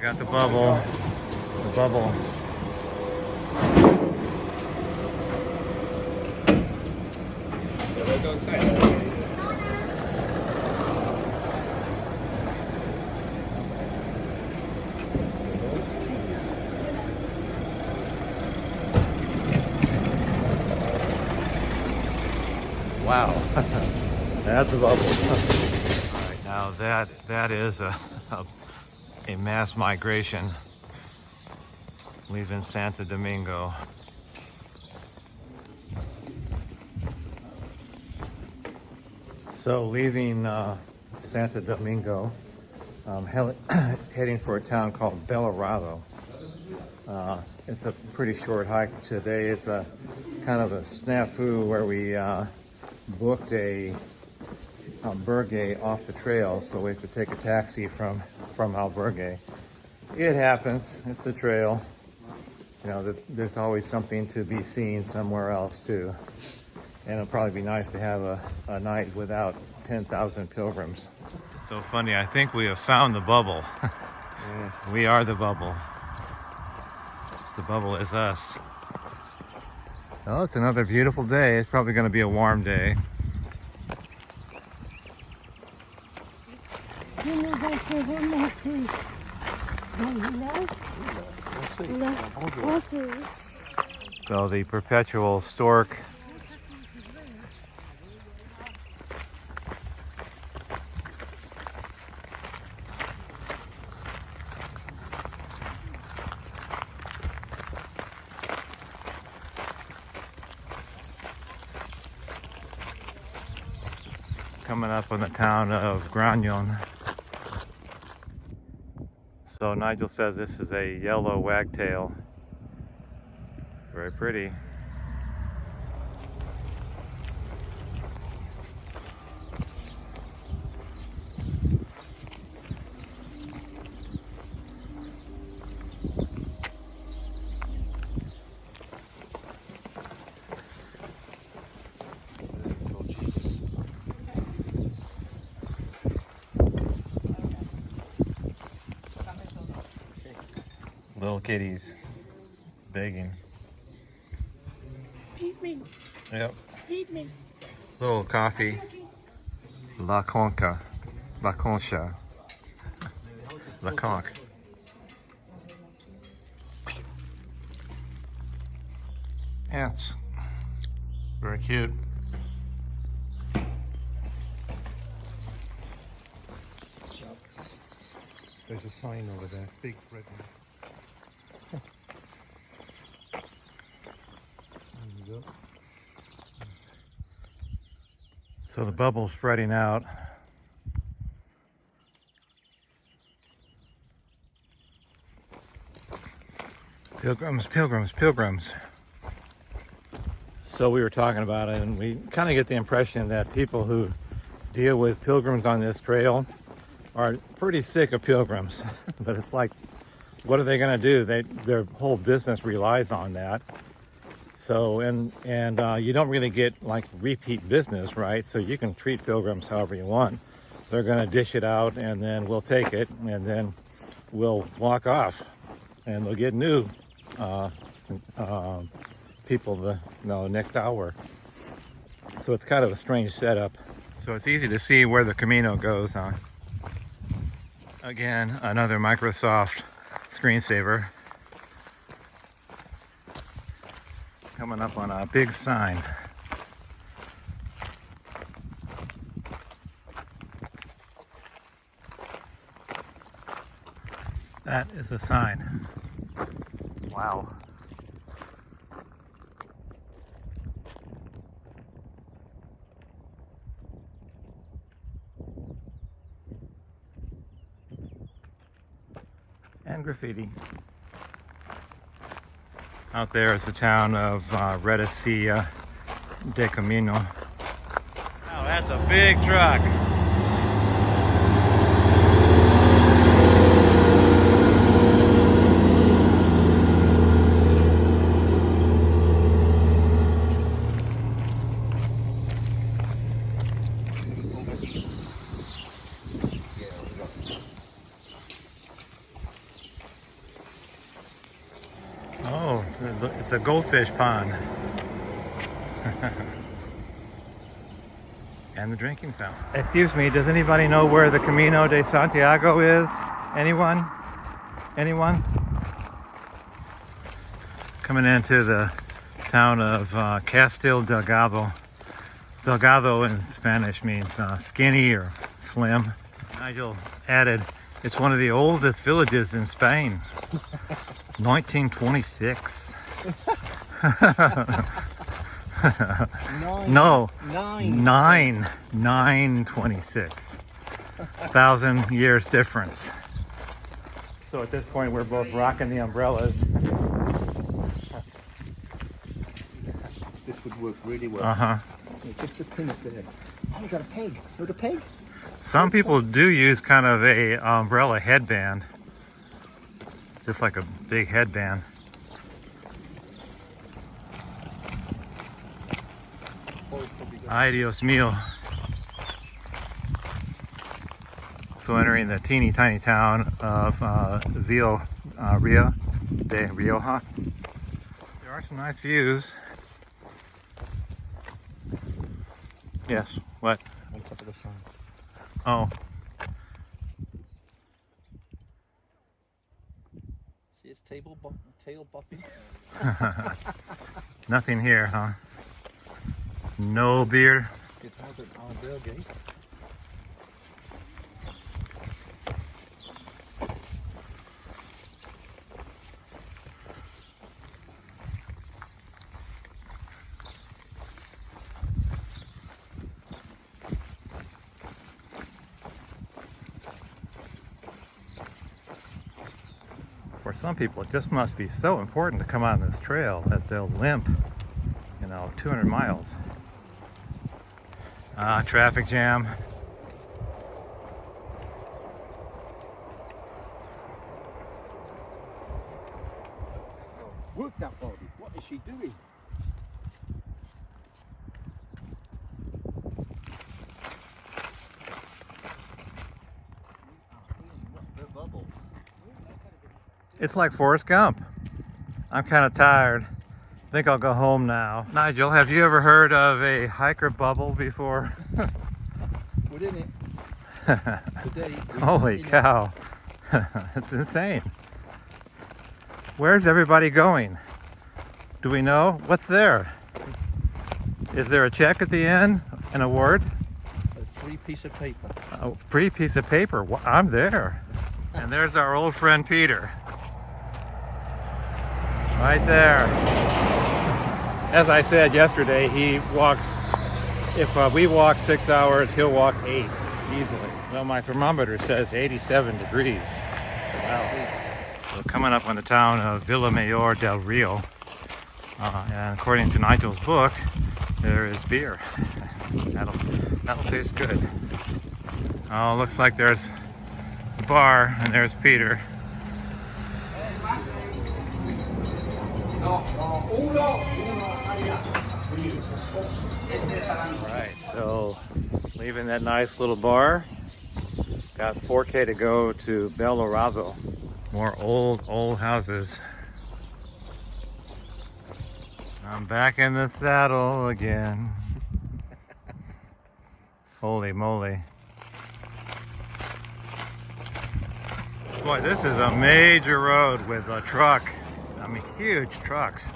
got the bubble. The bubble. Wow, that's a bubble. All right, now that is a mass migration leaving Santo Domingo. So leaving Santo Domingo, heading for a town called Belorado. It's a pretty short hike today. It's a kind of a snafu where we booked a albergue off the trail, so we have to take a taxi from albergue. It happens. It's a trail. You know, there's always something to be seen somewhere else too. And it'll probably be nice to have a night without 10,000 pilgrims. It's so funny. I think we have found the bubble. Yeah. We are the bubble. The bubble is us. Well, it's another beautiful day. It's probably going to be a warm day. So the perpetual stork. Coming up on the town of Granion. So Nigel says this is a yellow wagtail. Very pretty. Little kitties begging. Feed me. Yep. Feed me. Little coffee. La Conca. La Concha. La Conch. Ants. Very cute. There's a sign over there. Big red one. So the bubble's spreading out. Pilgrims, pilgrims, pilgrims. So we were talking about it, and we kind of get the impression that people who deal with pilgrims on this trail are pretty sick of pilgrims. But it's like, what are they going to do? Their whole business relies on that. So, and you don't really get like repeat business, right? So you can treat pilgrims however you want. They're going to dish it out, and then we'll take it, and then we'll walk off, and they'll get new people the next hour. So it's kind of a strange setup. So it's easy to see where the Camino goes on. Again, another Microsoft screensaver. Coming up on a big sign. That is a sign. Wow. And graffiti. Out there is the town of Redecia de Camino. Wow, that's a big truck. It's a goldfish pond. And the drinking fountain. Excuse me, does anybody know where the Camino de Santiago is? Anyone? Anyone? Coming into the town of Castil Delgado. Delgado in Spanish means skinny or slim. Nigel added, it's one of the oldest villages in Spain. 1926. No, 926. 1,000 years difference. So at this point, we're both rocking the umbrellas. This would work really well. Uh-huh. Just a pin up there. Oh, we got a peg. Look, a peg. Some people do use kind of a umbrella headband. It's just like a big headband. Ay, Dios mío. So entering the teeny tiny town of Rio de Rioja. There are some nice views. Yes, what? On top of the sign. Oh. See his tail bopping? Nothing here, huh? No beer. It has an beer gate. For some people, it just must be so important to come on this trail that they'll limp, 200 miles. Traffic jam. Work that body. What is she doing? The bubble. It's like Forrest Gump. I'm kind of tired. I think I'll go home now. Nigel, have you ever heard of a hiker bubble before? We're in it. Today, Holy cow. It's insane. Where's everybody going? Do we know? What's there? Is there a check at the end? An award? A free piece of paper. A free piece of paper. I'm there. And there's our old friend Peter. Right there. As I said yesterday, he walks, if we walk 6 hours, he'll walk 8 easily. Well, my thermometer says 87 degrees. Wow. So coming up on the town of Villamayor del Rio, and according to Nigel's book, there is beer. That'll taste good. Oh, looks like there's a bar, and there's Peter. Right, so leaving that nice little bar, got 4K to go to Belorado. More old houses. I'm back in the saddle again. Holy moly. Boy, this is a major road with a truck. I mean, huge trucks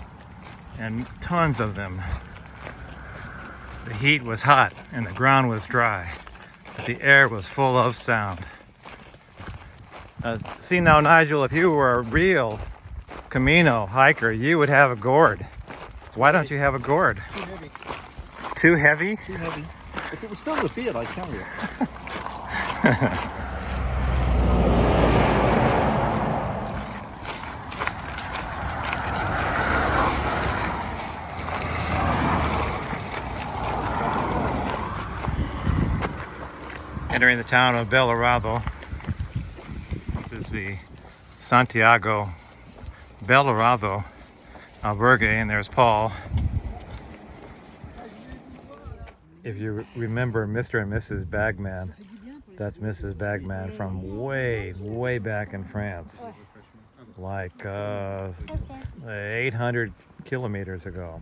and tons of them. The heat was hot and the ground was dry, but the air was full of sound. See now, Nigel, if you were a real Camino hiker, you would have a gourd. Why don't you have a gourd? Too heavy. Too heavy? Too heavy. If it was still the beard, I'd carry it. Entering the town of Belorado. This is the Santiago Belorado albergue, and there's Paul. If you remember Mr. and Mrs. Bagman, that's Mrs. Bagman from way back in France. like 800 kilometers ago.